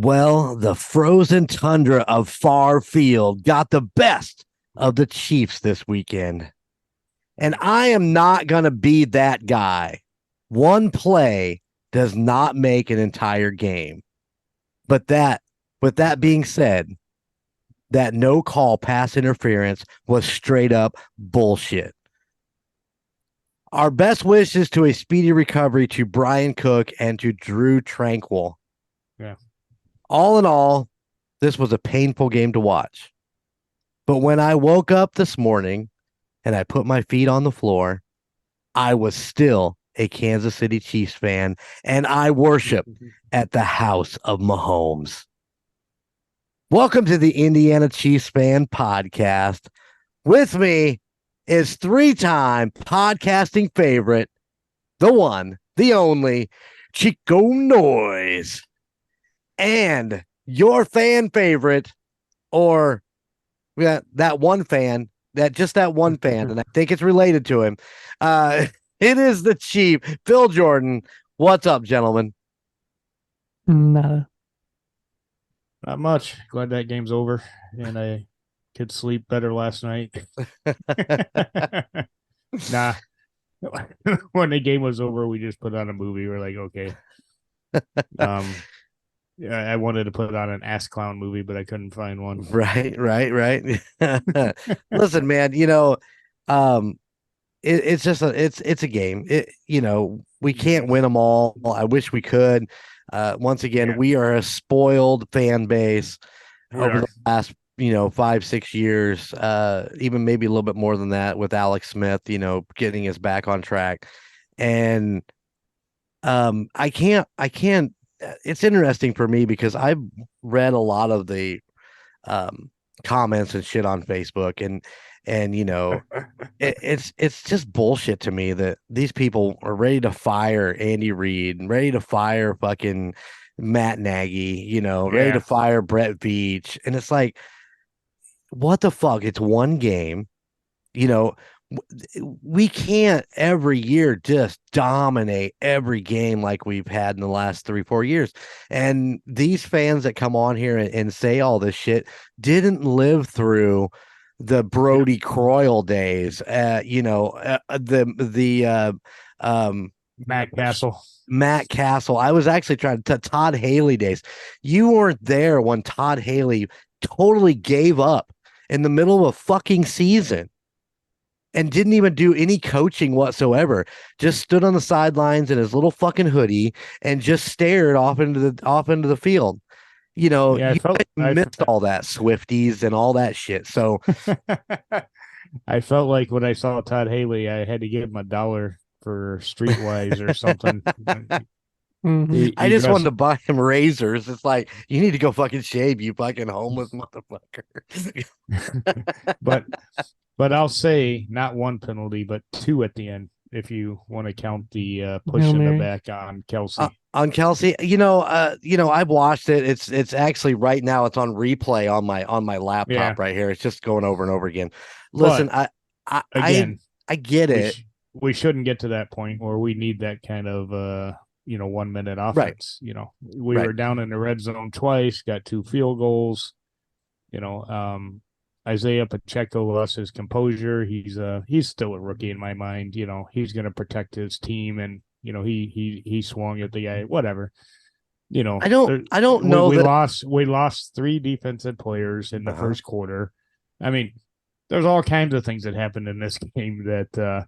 Well, the frozen tundra of Far Field got the best of the Chiefs this weekend. And I am not going to be that guy. One play does not make an entire game. But with that being said, that no call pass interference was straight up bullshit. Our best wishes to a speedy recovery to Brian Cook and to Drew Tranquil. Yeah. All in all, this was a painful game to watch. But when I woke up this morning and I put my feet on the floor, I was still a Kansas City Chiefs fan, and I worship at the house of Mahomes. Welcome to the Indiana Chiefs Fan Podcast. With me is three-time podcasting favorite, the one, the only, Chico Noise. And your fan favorite, or that one fan, that one fan, and I think it's related to him. It is the Chief, Phil Jordan. What's up, gentlemen? Nada. Not much. Glad that game's over and I could sleep better last night. Nah. When the game was over, we just put on a movie. We're like, okay. I wanted to put on an ass clown movie, but I couldn't find one. Right. Listen, man, it's just it's a game. We can't win them all. I wish we could. Once again, we are a spoiled fan base over the last 5-6 years, even maybe a little bit more than that with Alex Smith, getting us back on track. And I can't it's interesting for me because I've read a lot of the comments and shit on Facebook, and it's just bullshit to me that these people are ready to fire Andy Reid and ready to fire fucking Matt Nagy, ready to fire Brett Veach. And it's like, what the fuck? It's one game. We can't every year just dominate every game like we've had in the last 3-4 years. And these fans that come on here and say all this shit didn't live through the Brody Croyle days, Matt Castle. I was actually trying to Todd Haley days. You weren't there when Todd Haley totally gave up in the middle of a fucking season and didn't even do any coaching whatsoever. Just stood on the sidelines in his little fucking hoodie and just stared off into the field. You missed all that Swifties and all that shit. So I felt like when I saw Todd Haley, I had to give him $1 for Streetwise or something. I just wanted to buy him razors. It's like, you need to go fucking shave, you fucking homeless motherfucker. But I'll say not one penalty, but two at the end, if you want to count the push in the back on Kelsey. On Kelsey, I've watched it. It's actually right now. It's on replay on my laptop right here. It's just going over and over again. Listen, but, I get it. We shouldn't get to that point where we need that kind of 1 minute offense. Right. We were down in the red zone twice, got 2 field goals. Isaiah Pacheco lost his composure. He's still a rookie in my mind. He's going to protect his team, and he swung at the guy. Whatever. I don't know. We lost 3 defensive players in the first quarter. I mean, there's all kinds of things that happened in this game that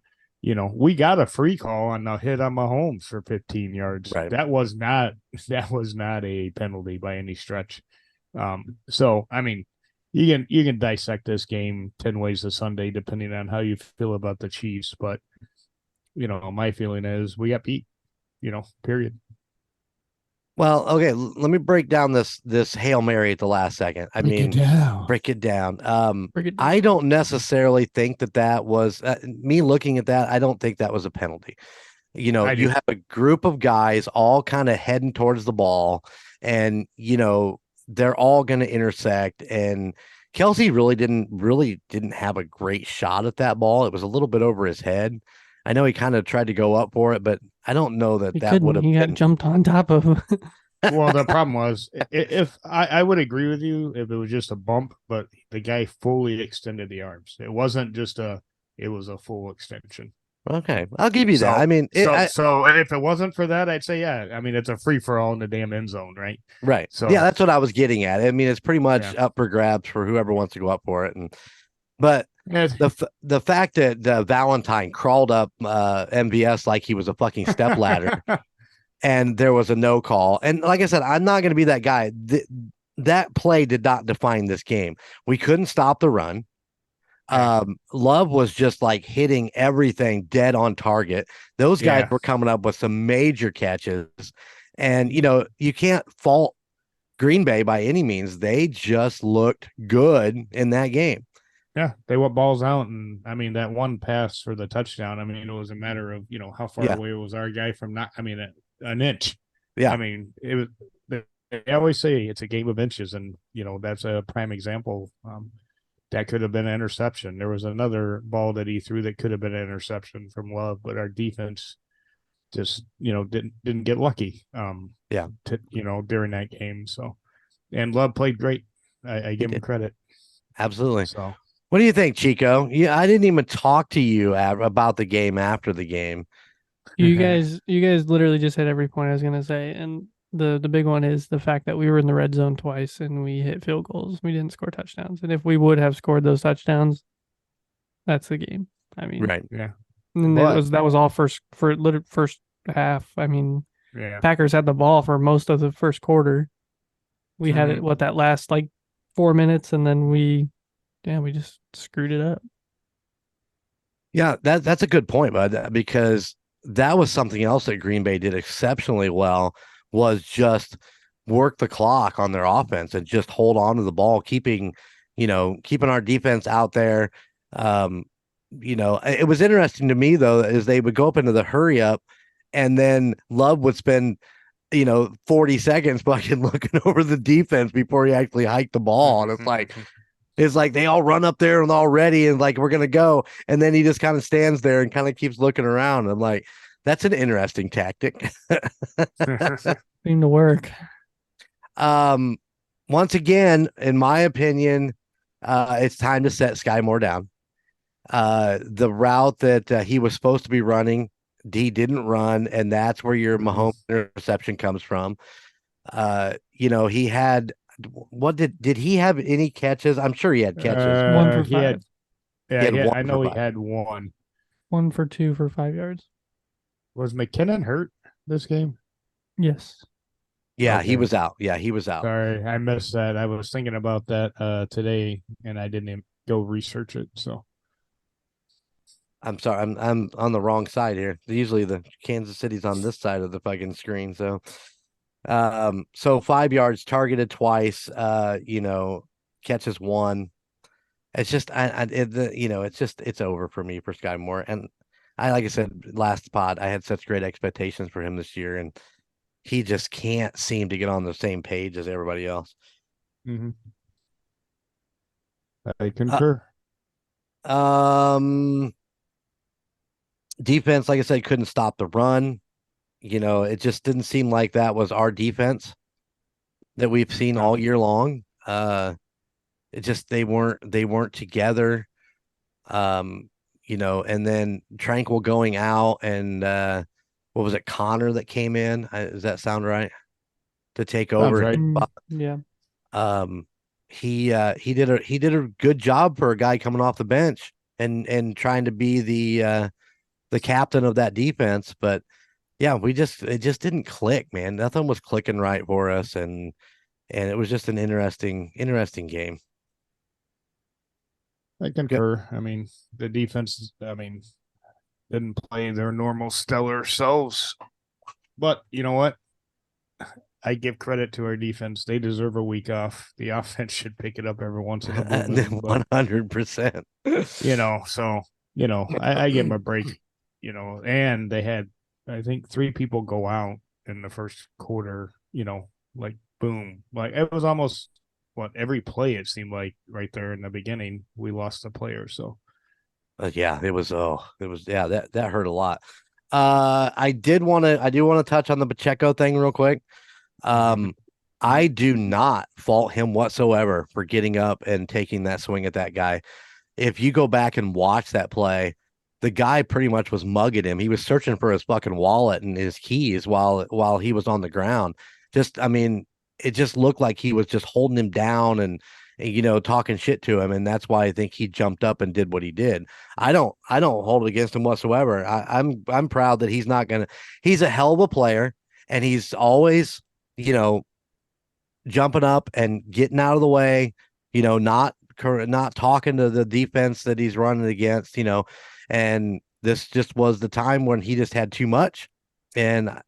we got a free call on a hit on Mahomes for 15 yards. Right. That was not a penalty by any stretch. So I mean, you can dissect this game 10 ways a Sunday depending on how you feel about the Chiefs, but my feeling is we got beat. Period. Well, okay, let me break down this Hail Mary at the last second. Break it down. I don't necessarily think that was me looking at that. I don't think that was a penalty. You have a group of guys all kind of heading towards the ball, and they're all going to intersect, and Kelsey really didn't have a great shot at that ball. It was a little bit over his head. I know he kind of tried to go up for it, but I don't know that would have. He got jumped on top of. Well, the problem was if I would agree with you if it was just a bump, but the guy fully extended the arms. It wasn't just it was a full extension. Okay, I'll give you that. So I mean, so if it wasn't for that, I'd say yeah. I mean, it's a free for all in the damn end zone, right? right. Yeah, So that's what I was getting at. I mean, it's pretty much yeah, up for grabs for whoever wants to go up for it. But yeah, the fact that Valentine crawled up MVS like he was a fucking step ladder, and there was a no call. And like I said, I'm not going to be that guy. That play did not define this game. We couldn't stop the run. Love was just like hitting everything dead on target. Those guys were coming up with some major catches. And, you can't fault Green Bay by any means. They just looked good in that game. Yeah, they went balls out, and I mean that one pass for the touchdown. I mean, it was a matter of how far away was our guy from not. I mean, an inch. Yeah, I mean it was. They always say it's a game of inches, and that's a prime example. That could have been an interception. There was another ball that he threw that could have been an interception from Love, but our defense just didn't get lucky. During that game. So, and Love played great. I give him credit. Absolutely. So. What do you think, Chico? Yeah, I didn't even talk to you about the game after the game. You guys literally just hit every point I was gonna say, and the big one is the fact that we were in the red zone twice and we hit field goals. We didn't score touchdowns, and if we would have scored those touchdowns, that's the game. I mean, right? Yeah. And that was all first half. I mean, Packers had the ball for most of the first quarter. We had it that last like 4 minutes, and then we just screwed it up. Yeah, that's a good point, bud, because that was something else that Green Bay did exceptionally well, was just work the clock on their offense and just hold on to the ball, keeping our defense out there. It was interesting to me though, is they would go up into the hurry up, and then Love would spend 40 seconds fucking looking over the defense before he actually hiked the ball. And it's like they all run up there and all ready and like, we're going to go. And then he just kind of stands there and kind of keeps looking around. I'm like, that's an interesting tactic. Seemed to work. Once again, in my opinion, it's time to set Sky Moore down. The route that he was supposed to be running, he didn't run, and that's where your Mahomes interception comes from. He had did he have any catches? I'm sure he had catches. 1 for 5. I know he had one. 1 for 2 for 5 yards. Was McKinnon hurt this game? Yes. Yeah, Okay. he was out. Yeah, he was out. Sorry, I missed that. I was thinking about that today, and I didn't even go research it. So I'm sorry. I'm on the wrong side here. Usually the Kansas City's on this side of the fucking screen. So 5 yards, targeted twice, catches one. It's just, it's over for me for Sky Moore. And like I said, last pod, I had such great expectations for him this year, and he just can't seem to get on the same page as everybody else. Mm-hmm. I concur. Defense, like I said, couldn't stop the run. It just didn't seem like that was our defense that we've seen all year long. It just they weren't together. And then Tranquil going out, and what was it, Connor that came in? Does that sound right? To take over? Right. Yeah. He did a good job for a guy coming off the bench and trying to be the captain of that defense, but yeah, it just didn't click, man. Nothing was clicking right for us, and it was just an interesting game. I concur. I mean, the defense, didn't play their normal stellar selves. But you know what? I give credit to our defense. They deserve a week off. The offense should pick it up every once in a blue moon. 100%. I give them a break. And they had, I think, 3 people go out in the first quarter. Like boom, like it was almost every play. It seemed like right there in the beginning we lost a player. So it was that hurt a lot. I do want to touch on the Pacheco thing real quick. I do not fault him whatsoever for getting up and taking that swing at that guy. If you go back and watch that play, the guy pretty much was mugging him. He was searching for his fucking wallet and his keys while he was on the ground. I mean, it just looked like he was just holding him down and talking shit to him, and that's why I think he jumped up and did what he did. I don't hold it against him whatsoever. I'm proud that he's not gonna. He's a hell of a player, and he's always jumping up and getting out of the way. Not talking to the defense that he's running against. And this just was the time when he just had too much, and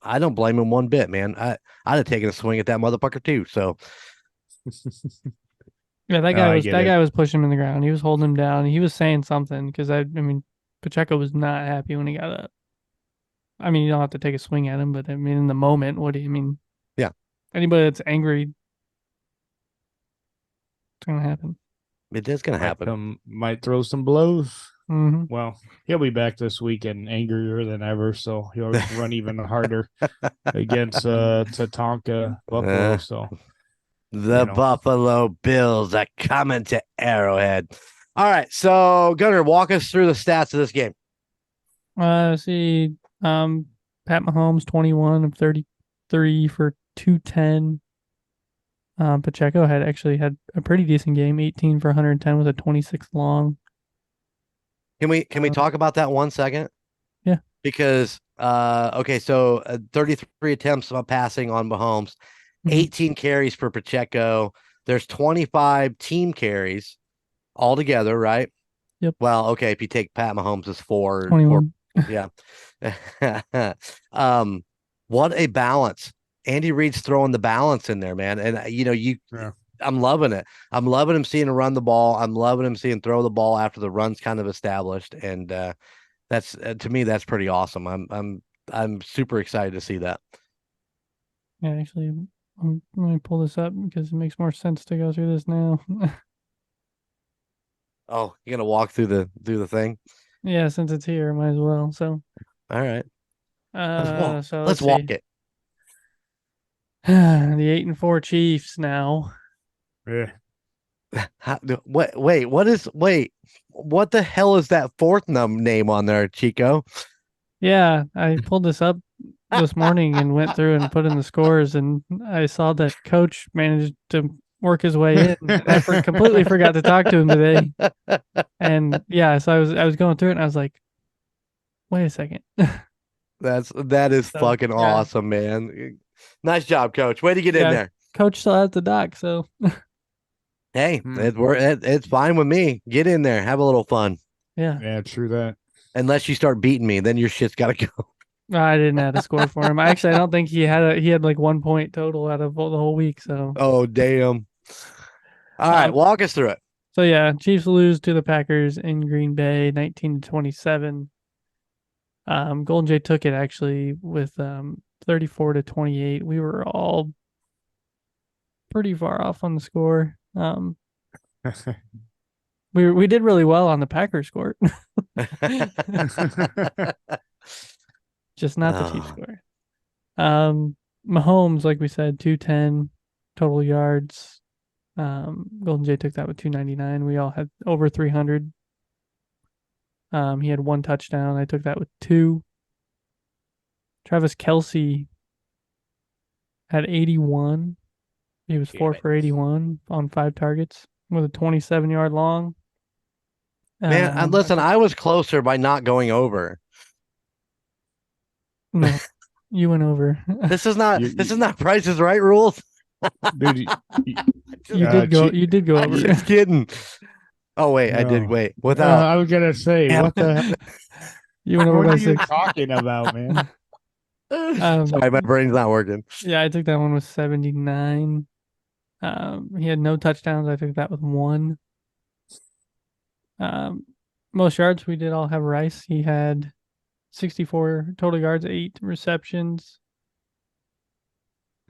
I don't blame him one bit, man. I'd have taken a swing at that motherfucker too. So. Yeah, that guy was pushing him in the ground. He was holding him down. He was saying something because I mean, Pacheco was not happy when he got up. I mean, you don't have to take a swing at him, but I mean, in the moment, what do you mean? Yeah. Anybody that's angry, it's gonna happen. It is gonna happen. Might throw some blows. Mm-hmm. Well, he'll be back this weekend angrier than ever, so he'll run even harder against Tatanka Buffalo. So the Buffalo Bills are coming to Arrowhead. All right, so Gunnar, walk us through the stats of this game. Pat Mahomes 21 of 33 for 210. Pacheco had a pretty decent game, 18 for 110 with a 26 long. Can we talk about that 1 second? Yeah. Because okay, so 33 attempts of passing on Mahomes, 18 carries for Pacheco. There's 25 team carries altogether, right? Yep. Well, okay, if you take Pat Mahomes as 21. Yeah. What a balance. Andy Reid's throwing the balance in there, man. And I'm loving it. I'm loving him seeing him run the ball. I'm loving him seeing throw the ball after the run's kind of established. And that's to me, that's pretty awesome. I'm super excited to see that. Yeah, actually, let me pull this up because it makes more sense to go through this now. Oh, you're gonna walk through the thing? Yeah, since it's here, might as well. So, all right, let's walk it. The 8-4 Chiefs now. Yeah. What the hell is that fourth name on there, Chico? Yeah, I pulled this up this morning and went through and put in the scores, and I saw that Coach managed to work his way in. And I completely forgot to talk to him today. And yeah, so I was going through it, and I was like, "Wait a second." That is fucking awesome, man. Nice job, Coach. Way to get in there. Coach still has the doc, so. Hey, it's fine with me. Get in there, have a little fun. Yeah, true that. Unless you start beating me, then your shit's got to go. I didn't have a score for him. I don't think he had like 1 point total out of the whole week. So. Oh damn! All right, walk us through it. So yeah, Chiefs lose to the Packers in Green Bay, 19-27. Golden Jay took it actually with 34-28. We were all pretty far off on the score. We did really well on the Packers score. Just not the Chiefs score. Mahomes, like we said, 210 total yards. Golden Jay took that with 299. We all had over 300. He had 1 touchdown. I took that with 2. Travis Kelce had 81. He was 4 for 81 on 5 targets with a 27-yard long. Man, listen, I was closer by not going over. No, you went over. This is not Price is Right rules. Dude, you did go over. Just kidding. Oh wait, no. I did. Wait, without. I was gonna say, what the? You went over by 6. What are you talking about, man? Sorry, my brain's not working. Yeah, I took that one with 79. He had no touchdowns. I took that with 1. Most yards we did all have Rice. He had 64 total yards, 8 receptions.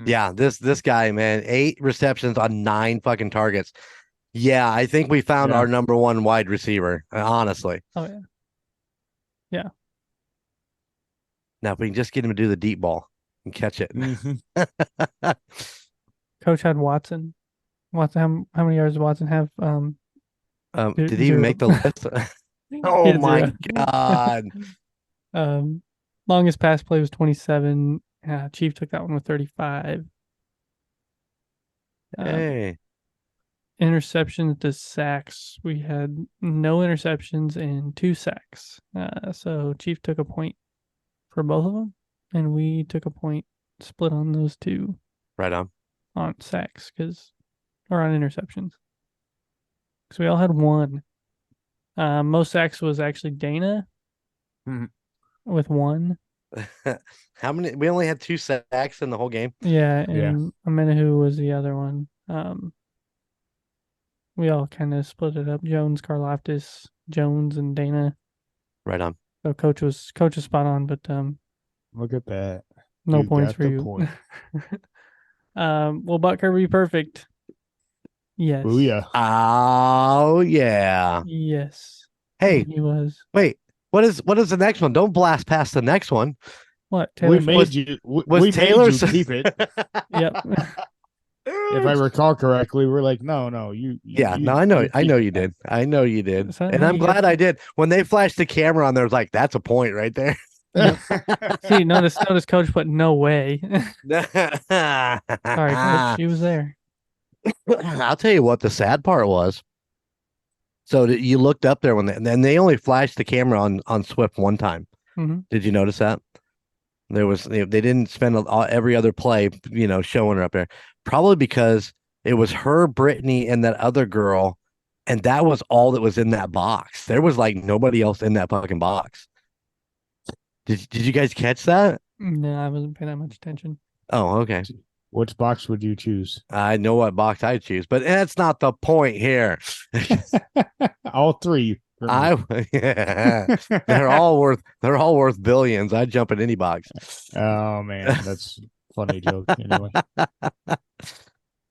Yeah, this guy, man, 8 receptions on 9 fucking targets. Yeah, I think we found our number 1 wide receiver, honestly. Oh, yeah. Yeah. Now, if we can just get him to do the deep ball, and catch it. Mhm. Coach had Watson. How many yards did Watson have? Did he even 0. make the list? He Oh had my 0. God. Longest pass play was 27. Chief took that one with 35. Hey. Interceptions to sacks. We had no interceptions and 2 sacks. So Chief took a point for both of them, and we took a point split on those 2 Right on. on sacks or on interceptions. Because we all had 1. Most sacks was actually Dana Mhm. with 1. How many? We only had 2 sacks in the whole game. Yeah, Yeah. and Amenahu was the other one. We all kind of split it up. Jones, Karlaftis, Jones, and Dana. Right on. So coach was spot on, but Look at that. no You points got for the you. point. Will Butker be perfect? Yes. Booyah. Oh yeah. Yes. Hey, And he was. wait. What is the next one? Don't blast past the next one. What? We Taylor Swift? made you. Was We Taylor made you keep it. Yep. If I recall correctly, we're like, no, you. Yeah, no, you I know keep you it. did. I know you did. So, And hey, I'm you got glad I did. When they flashed the camera on there, I was like, that's a point right there. Yep. See, notice coach put no way. Sorry, coach. She was there. I'll tell you what the sad part was. So you looked up there and then they only flashed the camera on Swift one time. Mm-hmm. Did you notice that? There was they didn't spend every other play, showing her up there. Probably because it was her, Brittany, and that other girl, and that was all that was in that box. There was like nobody else in that fucking box. Did you guys catch that? No, I wasn't paying that much attention. Oh, okay. Which box would you choose? I know what box I choose, but that's not the point here. All 3. for me. Yeah, they're all worth billions. I'd jump in any box. Oh man, that's a funny joke. Anyway,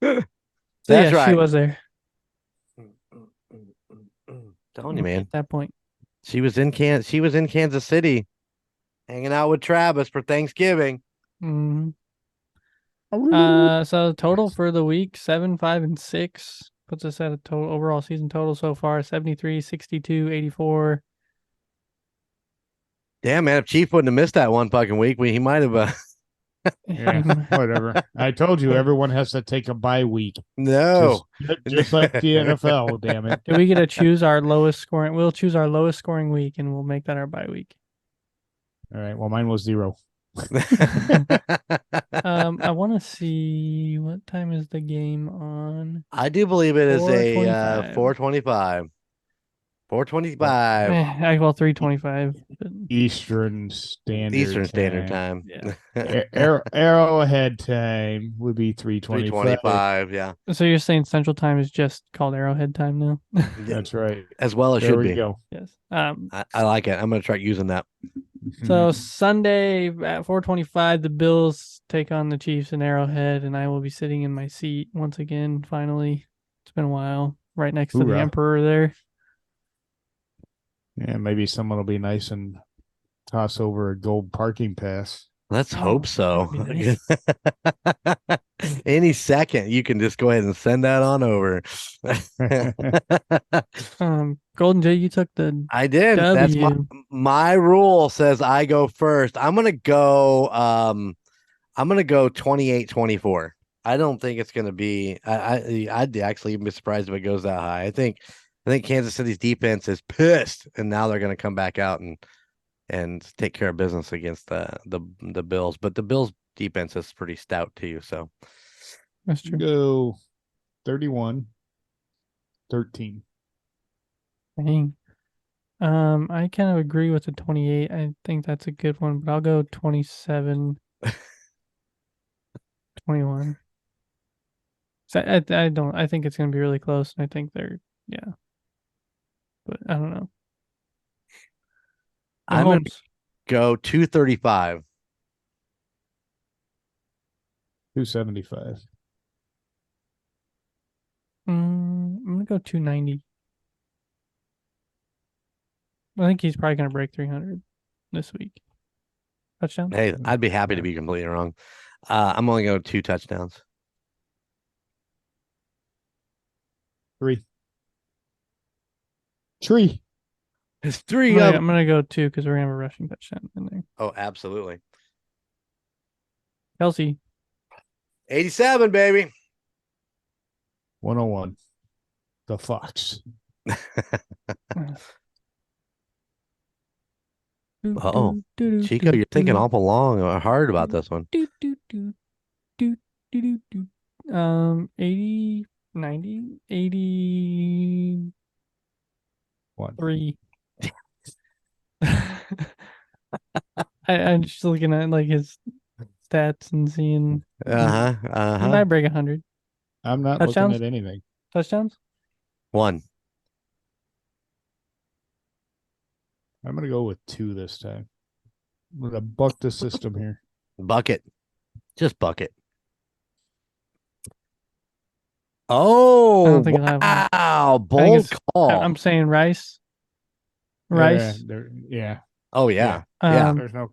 So That's yeah, right. she was there. Telling you, man. At that point. She was in Kansas City, hanging out with Travis for Thanksgiving. Mm-hmm. So total for the week 7, 5, and 6 puts us at a total overall season total so far 73, 62, 84. Damn, man! If Chief wouldn't have missed that one fucking week, he might have. yeah, whatever. I told you everyone has to take a bye week, No, just like the NFL. Damn it! Do we get to choose our lowest scoring? We'll choose our lowest scoring week, and we'll make that our bye week. All right. Well, mine was 0. I want to see what time is the game on. I do believe it is a 4:25. 4:25 Well, 3:25. Eastern Standard Eastern Standard Time. Yeah. Arrowhead time would be 3:25. 3:25. Yeah, So you're saying Central Time is just called Arrowhead Time now? That's right. as well as There should we be. go. Yes. I like it. I'm gonna try using that. So Sunday at 4:25, the Bills take on the Chiefs in Arrowhead, and I will be sitting in my seat once again. Finally, it's been a while. Right next to the Hoorah. Emperor there. Yeah, maybe someone will be nice and toss over a gold parking pass. Let's hope so. That would be nice. Any second, you can just go ahead and send that on over. Golden Jay, you took the I did. W. That's my rule says I go first. I'm gonna go 28-24. I don't think it's gonna be I'd actually be surprised if it goes that high. I think Kansas City's defense is pissed, and now they're gonna come back out and take care of business against the Bills. But the Bills defense is pretty stout too. So That's true. Go 31-13. Dang. I kind of agree with the 28. I think that's a good one, but I'll go 27-21. So I think it's gonna be really close, and I think but I don't know. I'm gonna Mahomes. go 235. 275. I'm gonna go 290. I think he's probably gonna break 300 this week. touchdowns? Hey, I'd be happy to be completely wrong. I'm only going 2 touchdowns. 3. Tree. It's 3 of I'm gonna go 2 because we're gonna have a rushing touchdown in there. Oh, absolutely. Kelsey. 87, baby. 101. The Fox. Uh-oh. Chico, you're thinking awful long or hard about this one. 80, 90, 83. 1. I'm just looking at like his stats and seeing. Uh-huh. I break 100 I'm not Touchdowns? looking at anything. touchdowns. 1. I'm going to go with 2 this time. I'm going to buck the system here. Bucket. Just bucket. Oh, I don't think I'll have one. wow. think Bold it's- call. I'm saying Rice. Rice. Yeah. Oh, yeah. Um, Yeah. There's no.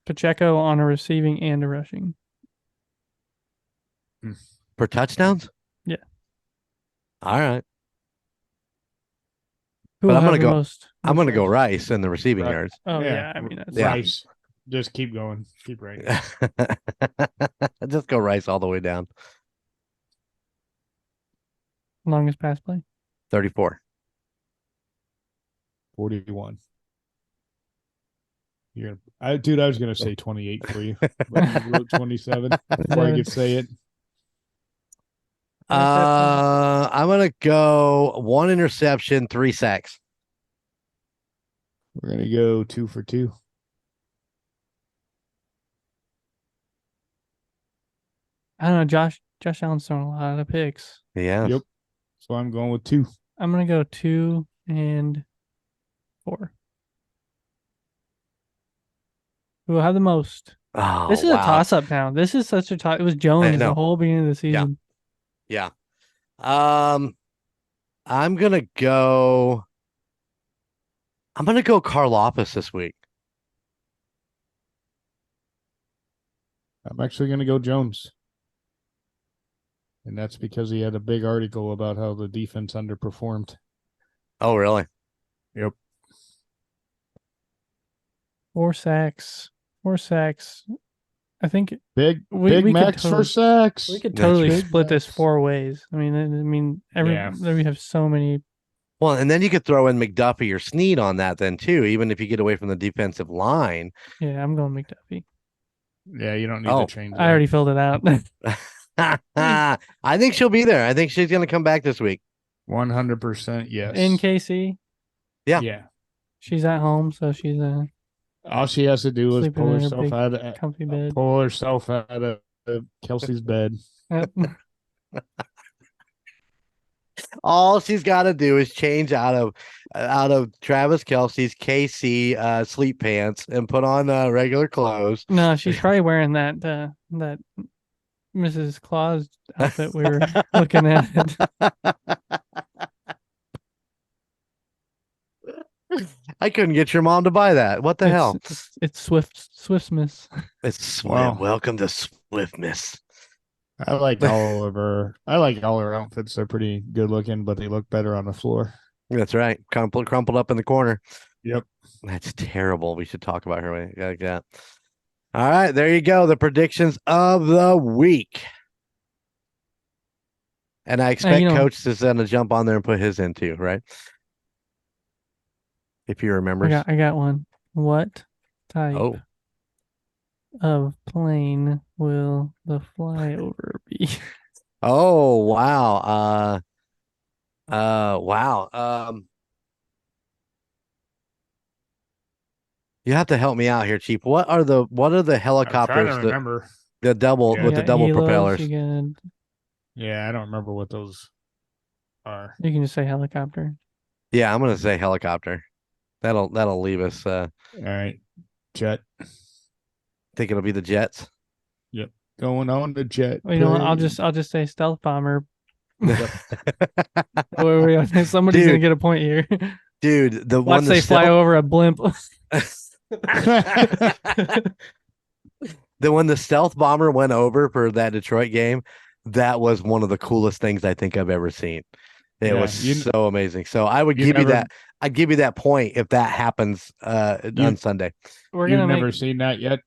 Pacheco on a receiving and a rushing. For touchdowns? Yeah. All right. Who But will I'm have gonna the go- most? I'm going to go yards? Rice in the receiving Right. yards. Oh yeah, I mean that's Yeah. Rice. Just keep going. Keep right. Just go Rice all the way down. longest pass play. 34. 41. I was gonna say 28 for you, but you wrote 27 before I could say it. I'm going to go 1 interception, 3 sacks. We're gonna go 2 for 2. I don't know. Josh Allen's throwing a lot of picks. Yeah. Yep. So I'm going with 2. I'm gonna go 2 and 4. Who will have the most? Oh, This is wow. a toss-up now. This is such a toss. It was Jones know. the whole beginning of the season. Yeah. I'm going to go Karlaftis this week. I'm actually gonna go Jones. And that's because he had a big article about how the defense underperformed. Oh, really? Yep. 4 sacks. 4 sacks. I think Big we could Max totally- for sacks. we could That's totally big split this Max. 4 ways. I mean, Yeah. we have so many. Well, and then you could throw in McDuffie or Snead on that then too, even if you get away from the defensive line. Yeah, I'm going McDuffie. Yeah, you don't need Oh. to change. I already filled it out. I think she'll be there. I think she's going to come back this week. 100% yes. In KC, Yeah. she's at home, so she's All she has to do is Sleeping pull in her herself big out of comfy bed. Kelsey's bed. Yep. All she's got to do is change out of Travis Kelsey's KC sleep pants and put on regular clothes. No, she's probably wearing that Mrs. Claus outfit we were looking at. I couldn't get your mom to buy that. What the hell? It's Swiftmas. It's Wow. welcome to Swiftness. I like all her outfits. They're pretty good looking, but they look better on the floor. That's right. Crumpled up in the corner. Yep. That's terrible. We should talk about her like that. All right, there you go. The predictions of the week. And I expect Coach is going to jump on there and put his in too, right? If he remembers. I got one. What type Oh. of plane will the flyover be? Oh, wow. Wow. You have to help me out here, Chief. What are the helicopters? I'm trying to remember. The double Yeah. with the double Helos, propellers. Yeah, I don't remember what those are. You can just say helicopter. Yeah, I'm gonna say helicopter. That'll leave us. All right, jet. Think it'll be the Jets. Going on the jet. Well, you know what? I'll just say stealth bomber. Somebody's Dude. gonna get a point here. Dude, the Watch one they the fly stealth, over a blimp. Then when the stealth bomber went over for that Detroit game, that was one of the coolest things I think I've ever seen. It Yeah, was so amazing. So I would you give you never that. I'd give you that point if that happens You- on Sunday. We're you've gonna never make seen that yet.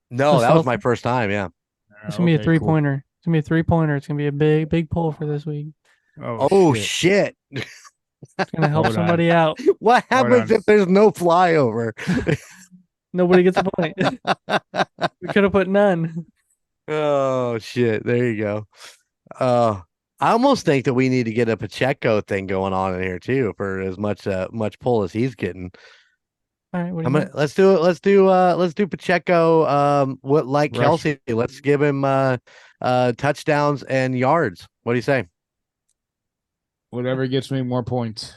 No, the that was self. my first time. Yeah. It's gonna be a Okay, cool. 3-pointer. It's gonna be a 3-pointer. It's gonna be a big pull for this week. Oh shit. shit! It's gonna help Hold on. somebody out. What Hold happens on. if there's no flyover? Nobody gets a point. We could have put none. Oh shit! There you go. I almost think that we need to get a Pacheco thing going on in here too, for as much pull as he's getting. All right, what do you think? Let's do it. Let's do Pacheco. What like Rush. Kelsey? Let's give him touchdowns and yards. What do you say? Whatever gets me more points.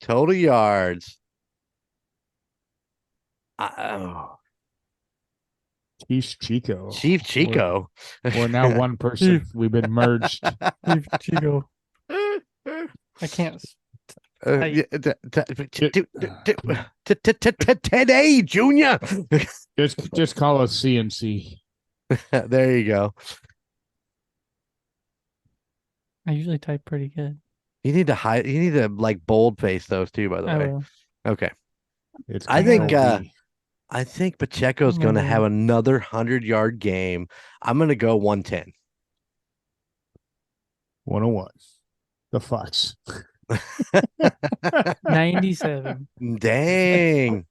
Total yards. Oh, Chief Chico. Chief Chico. We're now one person. We've been merged. Chief Chico. I can't. Today, Junior. Just call us CNC. There you go. I usually type pretty good. You need to hide. You need to like bold face those too. By the I way. will. Okay. It's I think. Control V. I think Pacheco's going to have another 100-yard game. I'm going to go 110. 101. The Fox. 97. Dang.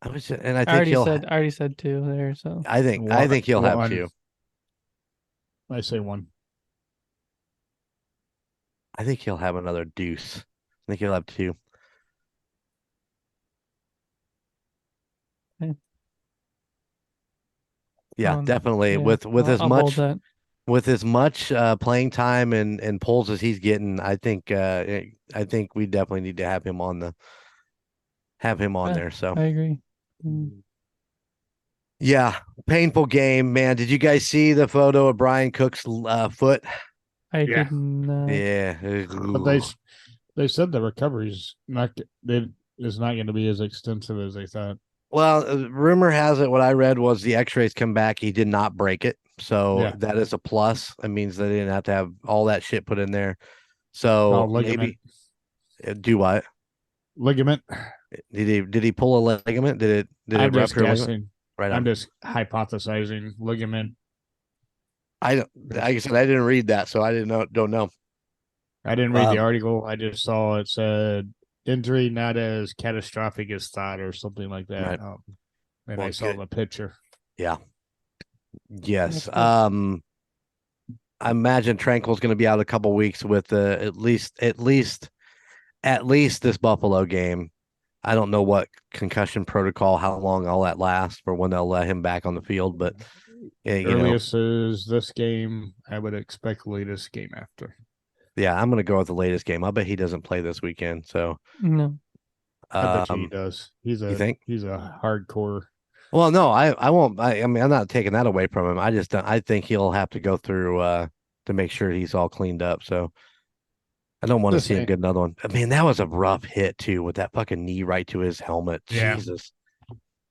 I already said 2 there, so I think he'll have 2. I say 1. I think he'll have another deuce. I think he'll have 2. Okay. Yeah, definitely. Yeah, With I'll bold that. with as much playing time and pulls as he's getting, I think we definitely need to have him on there. So I agree. yeah, painful game, man. Did you guys see the photo of Brian Cook's foot? I did not. Yeah, But they said the recovery's is not going to be as extensive as they thought. Well, rumor has it, what I read was the X-rays come back, he did not break it, so that is a plus. It means they didn't have to have all that shit put in there. So ligament. Maybe do what? Ligament. Did he pull a ligament? Did I'm it just rupture? guessing. Right. I'm just hypothesizing ligament. Like I said, I didn't read that, so I don't know. I didn't read the article. I just saw it said injury not as catastrophic as thought or something like that. Right. And I saw the picture. Yeah. Yes. I imagine Tranquil's going to be out a couple weeks with at least this Buffalo game. I don't know what concussion protocol, how long all that lasts for when they'll let him back on the field, but earliest is this game. I would expect latest game after. Yeah, I'm gonna go with the latest game. I bet he doesn't play this weekend. So no, I bet he does. He's you think he's a hardcore. Well, no, I won't. I mean, I'm not taking that away from him. I just don't. I think he'll have to go through to make sure he's all cleaned up. So I don't want to see him get another one. I mean, that was a rough hit too, with that fucking knee right to his helmet. Yeah. Jesus.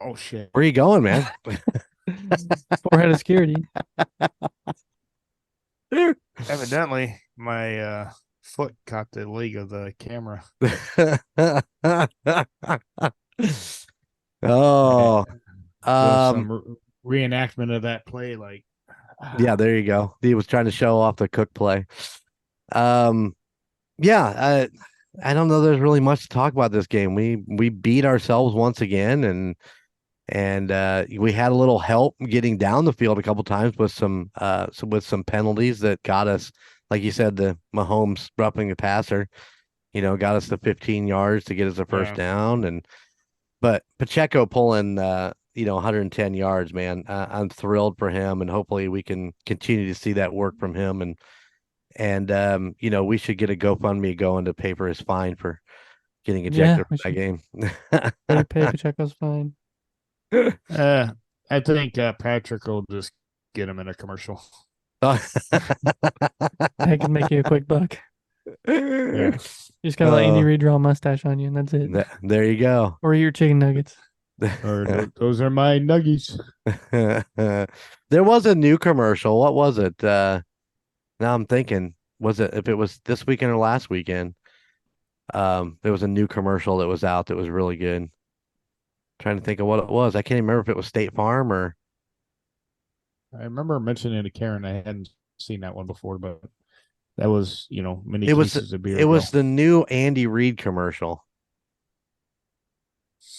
Oh shit. Where are you going, man? Forehead of security. Evidently, my foot caught the leg of the camera. Oh, some reenactment of that play. Like, yeah, there you go. He was trying to show off the Cook play. Yeah, I don't know. There's really much to talk about this game. We beat ourselves once again, and we had a little help getting down the field a couple times with some penalties that got us, like you said, the Mahomes roughing the passer, got us to 15 yards to get us a first down. But Pacheco pulling 110 yards, man. I'm thrilled for him, and hopefully we can continue to see that work from him. And we should get a GoFundMe going to pay for his fine for getting ejected from that game. Pay Pacheco's fine. I think Patrick will just get him in a commercial. I can make you a quick buck. Yeah. You just gotta let Andy Reid draw a mustache on you, and that's it. There you go. Or your chicken nuggets. Or those are my nuggies. There was a new commercial. What was it? Now I'm thinking, was it if it was this weekend or last weekend? There was a new commercial that was out that was really good. Trying to think of what it was. I can't even remember if it was State Farm or I remember mentioning to Karen I hadn't seen that one before, but that was, many it was cases of beer it ago. was the new Andy Reid commercial.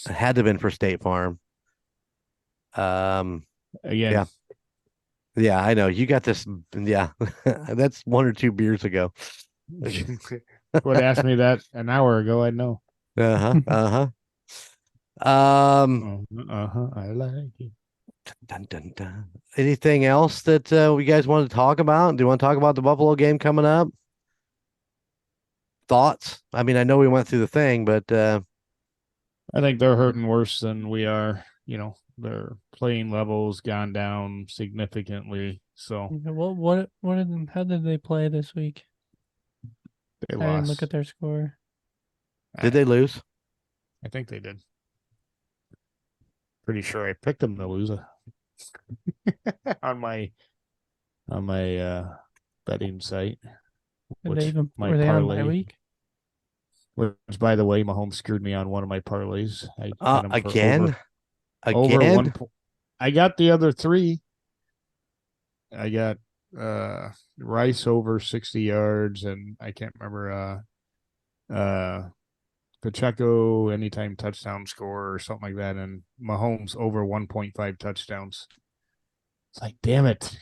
It had to have been for State Farm. Again, yeah. Yeah, I know. You got this. Yeah. That's 1 or 2 beers ago. would ask me that an hour ago, I'd know. Uh-huh. I like it. Dun, dun, dun. Anything else that we guys want to talk about? Do you want to talk about the Buffalo game coming up? Thoughts? I mean, I know we went through the thing, but I think they're hurting worse than we are. Their playing levels gone down significantly. So How did they play this week? they I didn't lost. look at their score. did they lose? I think they did. Pretty sure I picked them to lose on my betting site. Were they on bye week? Which, by the way, Mahomes screwed me on one of my parlays. I had him Again? over Again? I got the other 3. I got Rice over 60 yards, and I can't remember Pacheco anytime touchdown score or something like that, and Mahomes over 1.5 touchdowns. It's like, damn it.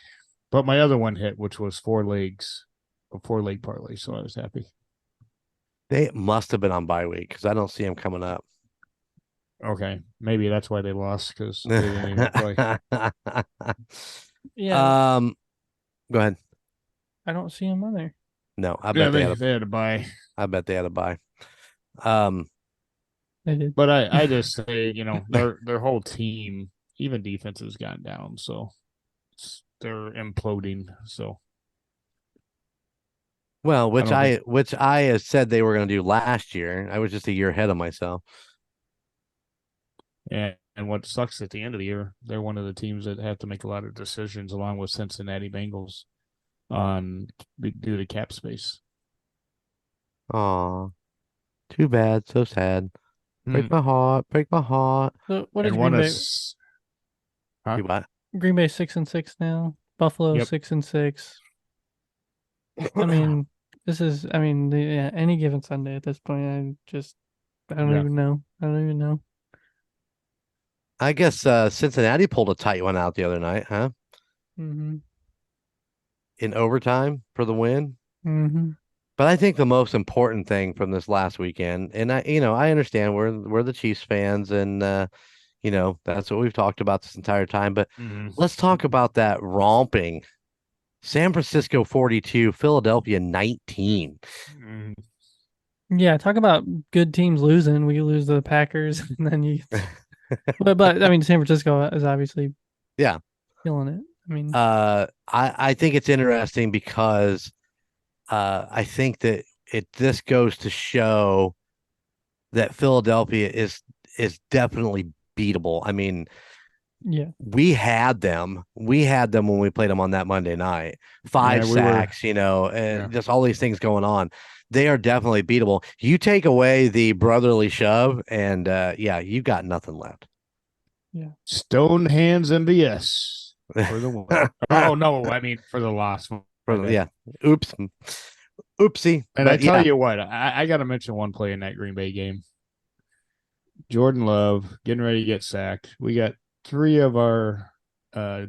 But my other one hit, which was 4 legs, a 4-leg parlay, so I was happy. They must have been on bye week because I don't see them coming up. Okay, maybe that's why they lost, because they didn't even play. Yeah. Go ahead. I don't see them on there. No, I bet they had a bye. I bet they had a bye. They did. But I just say, their whole team, even defense, has gone down, so they're imploding. So, well, which I had said they were going to do last year. I was just a year ahead of myself. and what sucks at the end of the year, they're one of the teams that have to make a lot of decisions, along with Cincinnati Bengals, due to cap space. Aw, too bad. So sad. Break my heart. Break my heart. So what is Green Bay? You what? Green Bay 6-6 now. Buffalo 6-6. I mean, any given Sunday at this point, I don't even know. I guess Cincinnati pulled a tight one out the other night, huh? Mm-hmm. In overtime for the win. Mm-hmm. But I think the most important thing from this last weekend, and I understand we're the Chiefs fans, and that's what we've talked about this entire time. But let's talk about that romping. San Francisco 42, Philadelphia 19. Yeah, talk about good teams losing. We lose to the Packers, and then you. but I mean, San Francisco is obviously killing it. I mean, I think it's interesting because I think that this goes to show that Philadelphia is definitely beatable. I mean, yeah, we had them when we played them on that Monday night. 5 sacks, and just all these things going on. They are definitely beatable. You take away the brotherly shove, and you've got nothing left. Yeah, stone hands MVS for the win. Oh no, I mean for the loss. Oops, oopsie. And I tell you what, I got to mention one play in that Green Bay game. Jordan Love getting ready to get sacked. We got 3 of our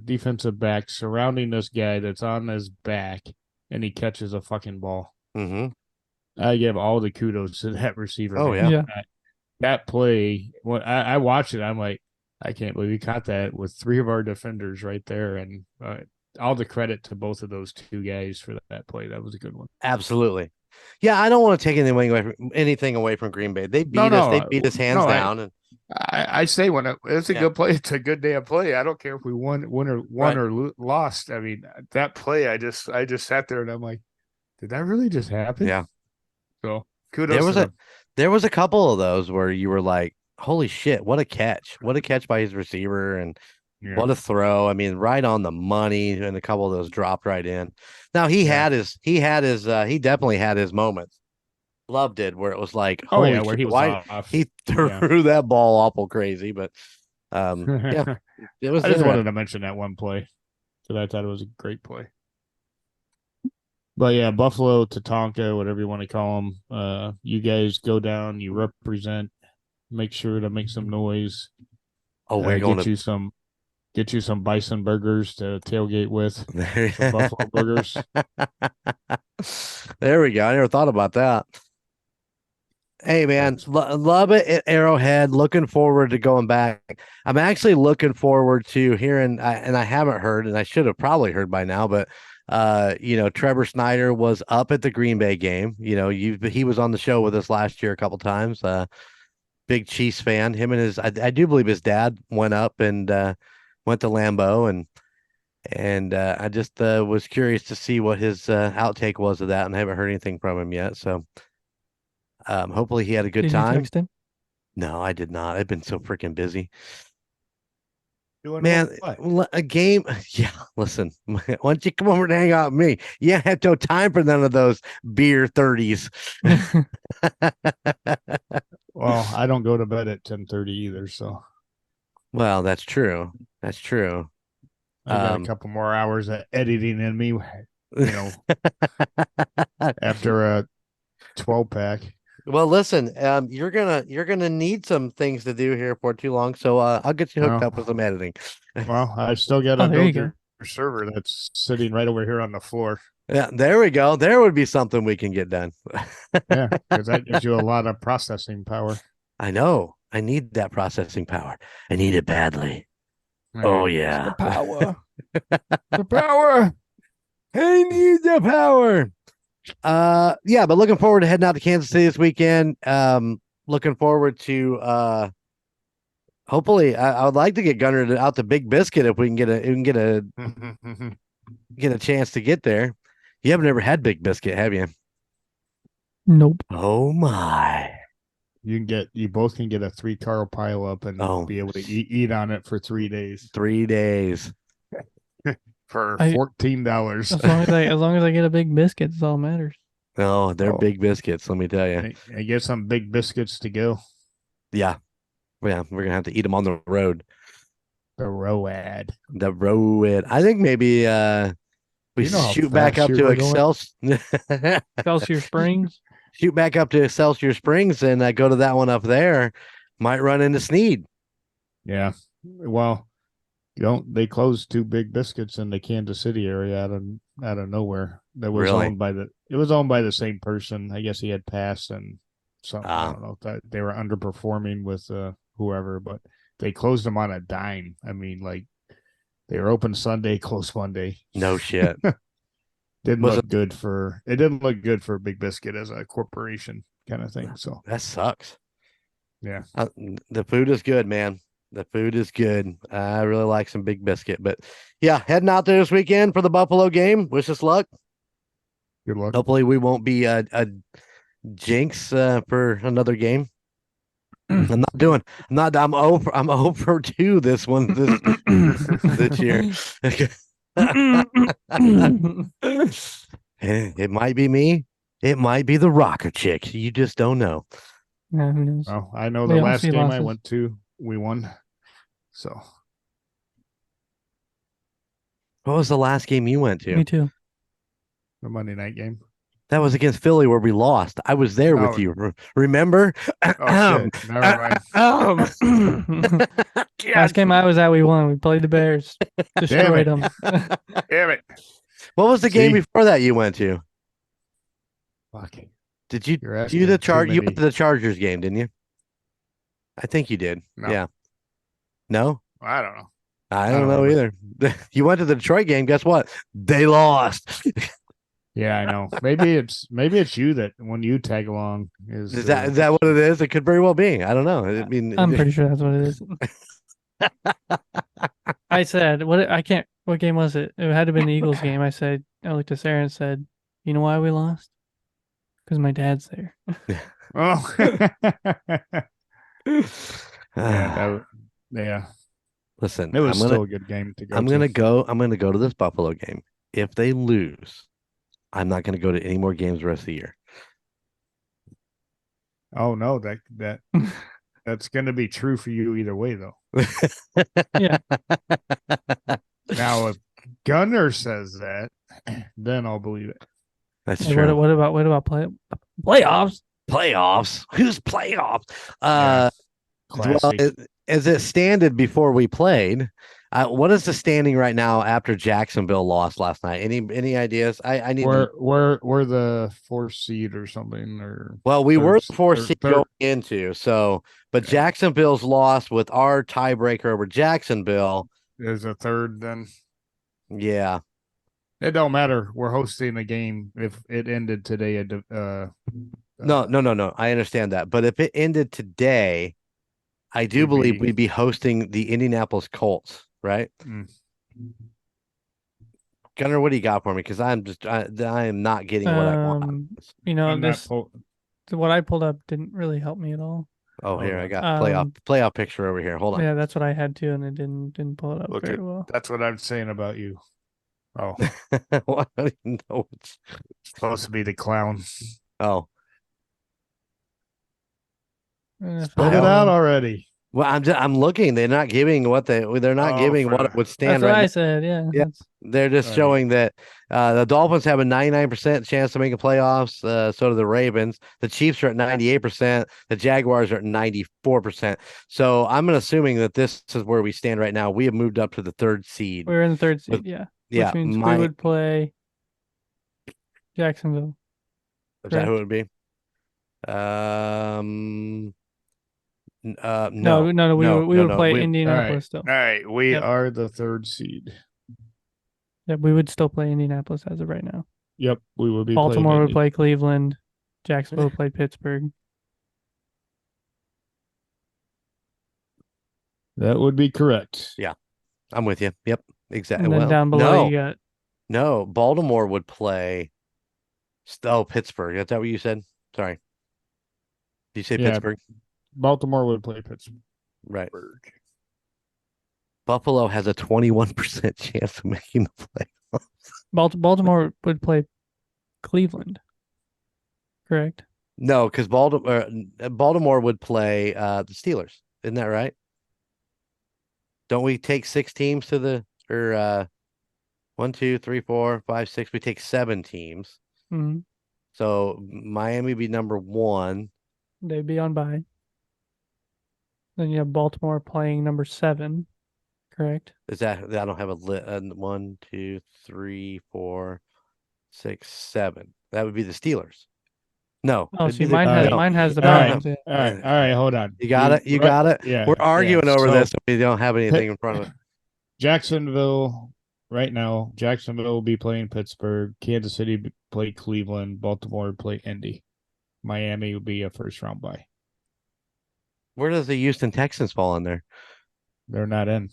defensive backs surrounding this guy that's on his back, and he catches a fucking ball. Mm-hmm. I give all the kudos to that receiver. Oh, man. yeah. That play, when I watched it, I'm like, I can't believe he caught that with 3 of our defenders right there. And all the credit to both of those 2 guys for that play. That was a good one. Absolutely. Yeah, I don't want to take anything away from Green Bay. They beat us. They beat us hands down. And I say when it's a good play, it's a good damn play. I don't care if we won or lost. I mean, that play, I just sat there and I'm like, did that really just happen? Yeah. So There kudos was to a them. there was a couple of those where you were like, "Holy shit, what a catch. What a catch by his receiver and Yeah. what a throw." I mean, right on the money and a couple of those dropped right in. Now Yeah. he definitely had his moments. Love did where it was like, Oh "Holy yeah, where shit, he was why off. he Yeah. threw that ball awful crazy." But yeah, it was I just wanted interesting. to mention that one play because I thought it was a great play. But yeah, Buffalo, Tatanka, whatever you want to call them. You guys go down, you represent, make sure to make some noise. Oh, we're going Get you some bison burgers to tailgate with. Some to buffalo burgers. There we go. I never thought about that. Hey man, That's love it at Arrowhead. Looking forward to going back. I'm actually looking forward to hearing, and I haven't heard, and I should have probably heard by now, but Trevor Snyder was up at the Green Bay game. He was on the show with us last year a couple times. Big Chiefs fan. Him and I do believe his dad went up and went to Lambeau, and I just was curious to see what his outtake was of that, and I haven't heard anything from him yet. So. Hopefully he had a good Did you time. text him? No, I did not. I've been so freaking busy. doing Man, what? a game. Yeah, listen, why don't you come over and hang out with me? You have no time for none of those beer 30s. Well, I don't go to bed at 10:30 either, so Well, that's true. That's true. I got a couple more hours of editing in me, after a 12 pack. Well, listen, you're gonna need some things to do here for too long, so I'll get you hooked up with some editing. Well, I still got Oh, to there you build go. your server that's sitting right over here on the floor. Yeah, there we go. There would be something we can get done. Yeah, because that gives you a lot of processing power. I know. I need that processing power. I need it badly. Oh yeah. Power. The power. I need the power. Yeah, but looking forward to heading out to Kansas City this weekend. Looking forward to hopefully I would like to get Gunner out to Big Biscuit if we can get a chance to get there. You haven't ever had Big Biscuit, have you? Nope. Oh my. You both can get a 3-car pile up and be able to eat on it for 3 days. 3 days. For $14. As long as I get a big biscuit, that's all that matters. Oh, they're big biscuits, let me tell you. I get some big biscuits to go. Yeah. Yeah, we're gonna have to eat them on the road. The road. I think maybe we shoot back up to Excelsior Springs. Shoot back up to Excelsior Springs and go to that one up there. Might run into Sneed. Yeah. Well, they closed 2 big biscuits in the Kansas City area out of nowhere. That was Really? It was owned by the same person. I guess he had passed and something. I don't know. They were underperforming with whoever, but they closed them on a dime. I mean, like they were open Sunday, closed Monday. No shit. Didn't look good for Big Biscuit as a corporation kind of thing. So that sucks. Yeah. The food is good, man. The food is good. I really like some Big Biscuit, but yeah, heading out there this weekend for the Buffalo game. Wish us luck. Good luck. Hopefully we won't be a jinx for another game. I'm 0 for 2 this one this year. It might be me. It might be the rocker chick. You just don't know. Yeah, who knows? Well, I know the last game I went to, we won. So what was the last game you went to? Me too. The Monday night game. That was against Philly where we lost. I was there with you. Remember? Oh, shit. Never mind. Last game I was at, we won. We played the Bears. Destroyed them. Damn it. What was the game before that you went to? Fucking. Did you You went to the Chargers game, didn't you? I think you did. No. Yeah. No? I don't know. I don't know either. You went to the Detroit game. Guess what? They lost. Yeah, I know. Maybe it's you that when you tag along is that what it is? It could very well be. I don't know. I mean, I'm pretty sure that's what it is. I said, what game was it? It had to have been the Eagles game. I looked at Sarah and said, you know why we lost? Because my dad's there. Oh, Ah, yeah. listen, It was still a good game to go. I'm gonna go to this Buffalo game. If they lose, I'm not gonna go to any more games the rest of the year. Oh no, that's gonna be true for you either way, though. Yeah. Now, if Gunner says that, then I'll believe it. That's Hey, true. what about playoffs? Playoffs? Who's playoffs? Yeah. Well, Classic. as it standed before we played, what is the standing right now after Jacksonville lost last night? Any ideas? I need to. We're the fourth seed or something, or Well, we were the fourth seed third. going into, so but Jacksonville's lost with our tiebreaker over Jacksonville. There's a third. Then Yeah. it don't matter. We're hosting a game. If it ended today, No. I understand that. But if it ended today, I do believe we'd be hosting the Indianapolis Colts, right? Gunnar, what do you got for me? Because I am not getting what I want. You know, I'm not what I pulled up didn't really help me at all. Oh, here I got Um, playoff picture over here. Hold on. Yeah, that's what I had too, and it didn't pull it up Look very well. That's what I'm saying about you. Oh, Well, I don't even know what's supposed to be the clown. oh. Spit it out already. Well, I'm looking. They're not giving what they're not giving what it would stand That's what right I now. said. Yeah. Yeah. They're just showing that the Dolphins have a 99% chance to make the playoffs. So do the Ravens. The Chiefs are at 98%. The Jaguars are at 94%. So I'm assuming that this is where we stand right now. We have moved up to the third seed. We're in the third seed. Yeah. Yeah. Which means we would play Jacksonville. Is that who it would be? No. We would play Indianapolis still. All right, we are the third seed. Yeah, we would still play Indianapolis as of right now. Yep, we would be. Baltimore would play Cleveland. Jacksonville would play Pittsburgh. That would be correct. Yeah, I'm with you. Yep, exactly. And then down below you got Baltimore would play. Oh, Pittsburgh. Is that what you said? Sorry. Did you say Pittsburgh? Baltimore would play Pittsburgh. Right. Buffalo has a 21% chance of making the playoffs. Baltimore would play Cleveland. Correct? No, because Baltimore would play the Steelers. Isn't that right? Don't we take 6 teams to the 1, 2, 3, 4, 5, 6? We take 7 teams. Mm-hmm. So Miami would be number 1. They'd be on bye. Then you have Baltimore playing number 7. Correct? Is that I don't have a 1, 2, 3, 4, 6, 7. That would be the Steelers. No. Oh, see, mine has the Browns. All right, hold on. You got it. You got it. Yeah, we're arguing over this. So we don't have anything in front of it. Jacksonville right now. Jacksonville will be playing Pittsburgh. Kansas City play Cleveland. Baltimore play Indy. Miami will be a first round bye. Where does the Houston Texans fall in there? They're not in.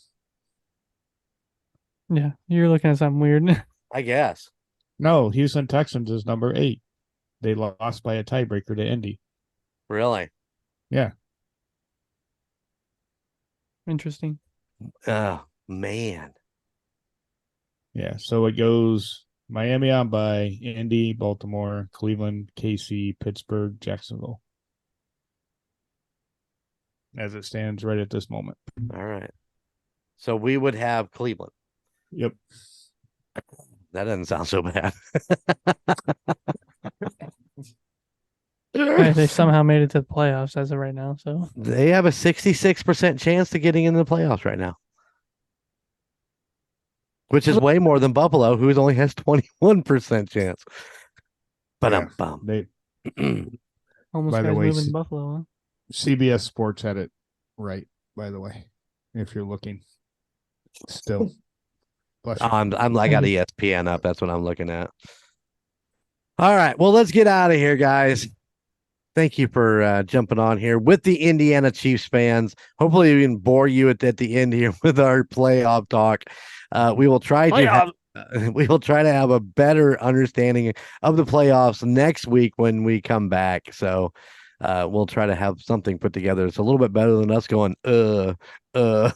Yeah, you're looking at something weird. I guess. No, Houston Texans is number 8. They lost by a tiebreaker to Indy. Really? Yeah. Interesting. Oh, man. Yeah, so it goes Miami on by Indy, Baltimore, Cleveland, KC, Pittsburgh, Jacksonville. As it stands right at this moment. All right. So we would have Cleveland. Yep. That doesn't sound so bad. They somehow made it to the playoffs as of right now. So they have a 66% chance to getting into the playoffs right now, which is way more than Buffalo, who only has 21% chance. But I'm bummed. Almost by guys the way, moving to Buffalo. Huh? CBS Sports had it right, by the way, if you're looking still. I got ESPN up. That's what I'm looking at. All right. Well, let's get out of here, guys. Thank you for jumping on here with the Indiana Chiefs fans. Hopefully we can bore you at the end here with our playoff talk. We will try to we will try to have a better understanding of the playoffs next week when we come back. So we'll try to have something put together. It's a little bit better than us going, Well, I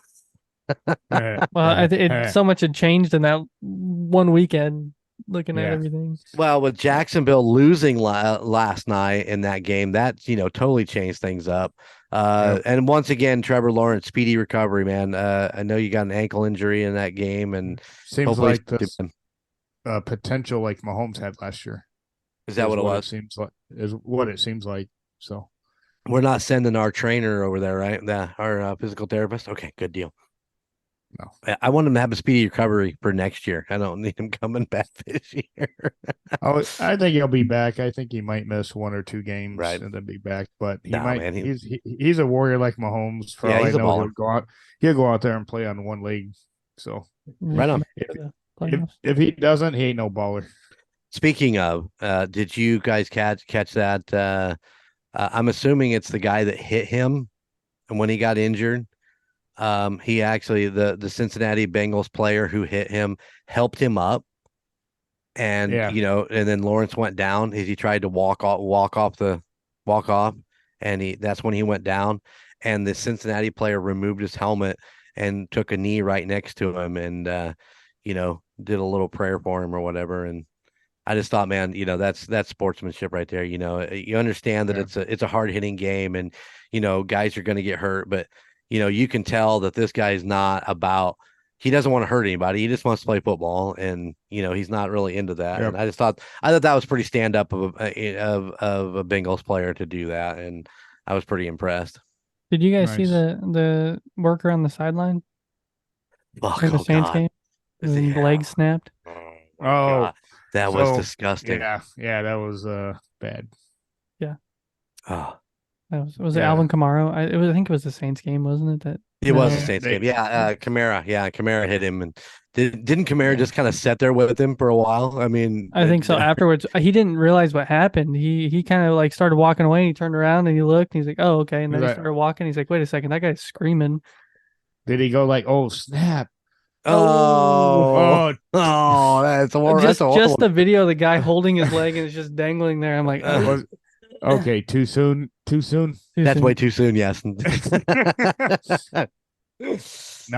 think so much had changed in that one weekend. Looking at everything. Well, with Jacksonville losing last night in that game, that totally changed things up. And once again, Trevor Lawrence, speedy recovery, man. I know you got an ankle injury in that game, and seems like the potential like Mahomes had last year. Is that what it was? Is what it seems like. So we're not sending our trainer over there, right? Our physical therapist. Okay, good deal. No, I want him to have a speedy recovery for next year. I don't need him coming back this year. I think he'll be back. I think he might miss 1 or 2 games and then be back. But he might. Man, he's a warrior like Mahomes. For all I know, he'll go out there and play on one leg. So right on. If he doesn't, he ain't no baller. Speaking of, did you guys catch that? I'm assuming it's the guy that hit him, and when he got injured. He actually the Cincinnati Bengals player who hit him helped him up, and and then Lawrence went down as he tried to walk off, and that's when he went down, and the Cincinnati player removed his helmet and took a knee right next to him, and did a little prayer for him or whatever, and I just thought, man, that's sportsmanship right there. You understand that it's a hard hitting game, and guys are going to get hurt, but you can tell that this guy is not he doesn't want to hurt anybody. He just wants to play football, and he's not really into that. Yep. And I thought that was pretty stand up of a Bengals player to do that, and I was pretty impressed. Did you guys see the worker on the sideline? In the Saints game? His leg snapped. God. That was disgusting. Yeah, that was bad. Yeah. Oh. Was it Alvin Kamara? I think it was the Saints game, wasn't it? It was the Saints game. Yeah, Kamara. Yeah, Kamara hit him, and didn't Kamara just kind of sit there with him for a while? I mean, I think so. Afterwards, he didn't realize what happened. He kind of like started walking away. And he turned around and he looked. And he's like, "Oh, okay." And then he started walking. He's like, "Wait a second, that guy's screaming." Did he go like, "Oh snap"? Oh, that's horrible. Just the video of the guy holding his leg and it's just dangling there. I'm like, okay, too soon. That's way too soon. Yes. No,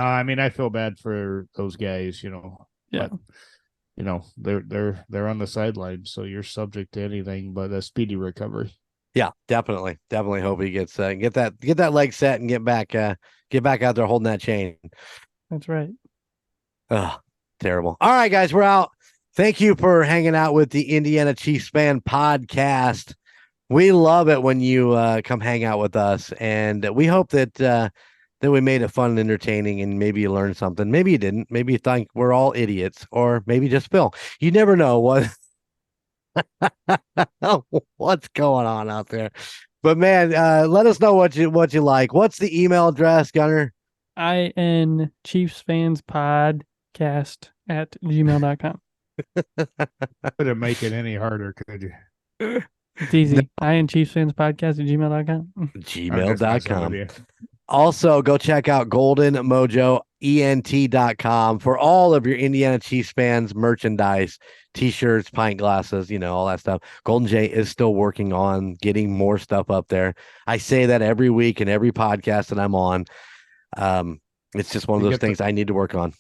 I mean I feel bad for those guys. Yeah. But, they're on the sidelines, so you're subject to anything but a speedy recovery. Yeah, definitely hope he gets get that leg set and get back out there holding that chain. That's right. Oh, terrible. All right, guys, we're out. Thank you for hanging out with the Indiana Chiefs Fan Podcast. We love it when you come hang out with us, and we hope that we made it fun and entertaining, and maybe you learned something. Maybe you didn't. Maybe you think we're all idiots, or maybe just Phil. You never know what's going on out there. But man, let us know what you like. What's the email address, Gunner? inchiefsfanspodcast@gmail.com. Couldn't make it any harder, could you? It's easy. inchiefsfanspodcast@gmail.com. Gmail.com. Also, go check out Golden Mojo ENT.com for all of your Indiana Chiefs fans merchandise, t-shirts, pint glasses, all that stuff. Golden J is still working on getting more stuff up there. I say that every week in every podcast that I'm on. It's just one of those things I need to work on.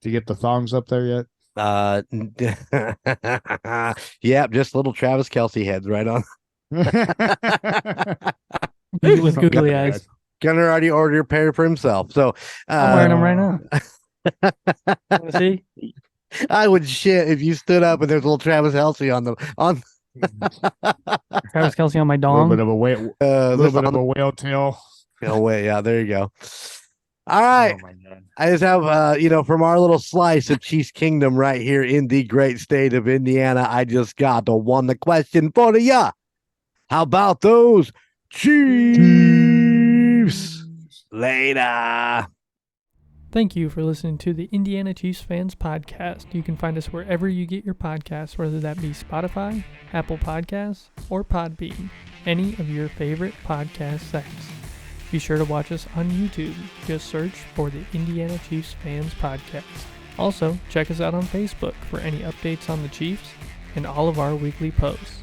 Do you get the thongs up there yet? Yeah, just little Travis Kelce heads right on. With googly eyes. Gunner already ordered a pair for himself. So I'm wearing them right now. Want to see? I would shit if you stood up and there's a little Travis Kelce on Travis Kelce on my dong. A little bit of a whale tail. Oh wait, yeah, there you go. All right. Oh my God. I just have from our little slice of Chiefs Kingdom right here in the great state of Indiana, I just got the question for ya. How about those Chiefs? Later. Thank you for listening to the Indiana Chiefs Fans Podcast. You can find us wherever you get your podcasts, whether that be Spotify, Apple Podcasts, or Podbean, any of your favorite podcast sites. Be sure to watch us on YouTube. Just search for the Indiana Chiefs Fans Podcast. Also, check us out on Facebook for any updates on the Chiefs and all of our weekly posts.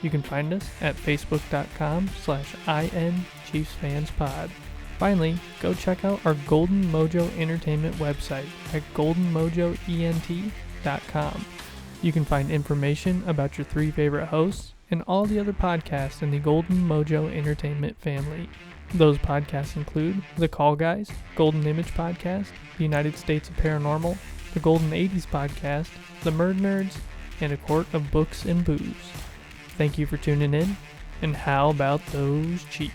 You can find us at facebook.com/INChiefsFansPod. Finally, go check out our Golden Mojo Entertainment website at goldenmojoent.com. You can find information about your 3 favorite hosts and all the other podcasts in the Golden Mojo Entertainment family. Those podcasts include The Call Guys, Golden Image Podcast, The United States of Paranormal, The Golden 80s Podcast, The Murdnerds, and A Court of Books and Booze. Thank you for tuning in, and how about those Chiefs?